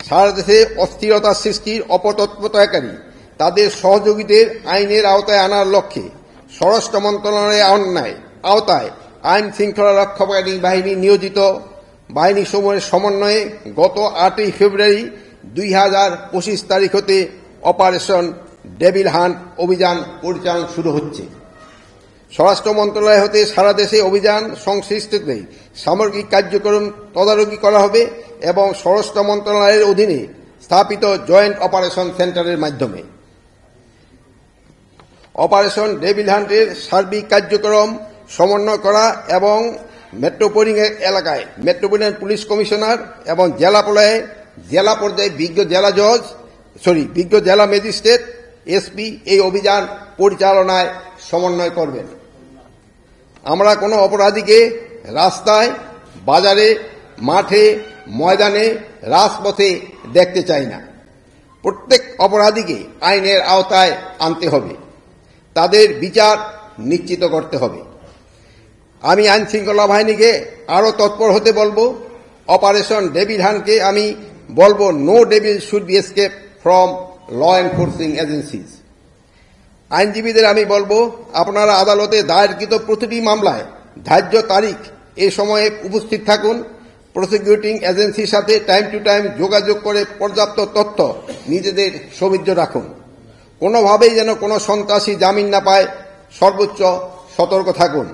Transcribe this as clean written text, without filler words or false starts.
সারা দেশে অস্থিরতা সৃষ্টির অপতৎপরতাকারী তাদের সহযোগীদের আইনের আওতায় আনার লক্ষ্যে স্বরাষ্ট্র মন্ত্রণালয়ের আওতায় আইন শৃঙ্খলা রক্ষাকারী বাহিনী নিয়োজিত বাহিনীসমূহের সমন্বয়ে গত 8ই ফেব্রুয়ারি 2025 তারিখ হতে অপারেশন ডেভিল হান্ট অভিযান পরিচালনা শুরু হচ্ছে। স্বরাষ্ট্র মন্ত্রণালয় হতে সারা দেশে অভিযান সংশ্লিষ্টদের সামগ্রিক কার্যক্রম তদারকি করা হবে এবং স্বরাষ্ট্র মন্ত্রণালয়ের অধীনে স্থাপিত জয়েন্ট অপারেশন সেন্টারের মাধ্যমে অপারেশন ডেভিল হান্টের সার্বিক কার্যক্রম সমন্বয় করা এবং মেট্রোপলিটন এলাকায় মেট্রোপলিটন পুলিশ কমিশনার এবং জেলা পর্যায়ে বিজ্ঞ জেলা ম্যাজিস্ট্রেট এসপি এই অভিযান পরিচালনায় সমন্বয় করবেন। আমরা কোনো অপরাধীকে রাস্তায়, বাজারে, মাঠে, ময়দানে, রাজপথে দেখতে চাই না। প্রত্যেক অপরাধীকে আইনের আওতায় আনতে হবে, তাদের বিচার নিশ্চিত করতে হবে। আমি আইন শৃঙ্খলা বাহিনীকে আরও তৎপর হতে বলবো। অপারেশন ডেভিল হান্টকে আমি বলবো, no devil should be escape from law enforcing agencies. আইনজীবীদের আমি বলবো, আপনারা আদালতে দায়েরকৃত প্রতিটি মামলায় ধার্য তারিখ এ সময়ে উপস্থিত থাকুন। প্রসিকিউটিং এজেন্সির সাথে টাইম টু টাইম যোগাযোগ করে পর্যাপ্ত তথ্য নিজেদের সৌবিধ্য রাখুন। কোনোভাবেই যেন কোনো সন্ত্রাসী জামিন না পায়, সর্বোচ্চ সতর্ক থাকুন।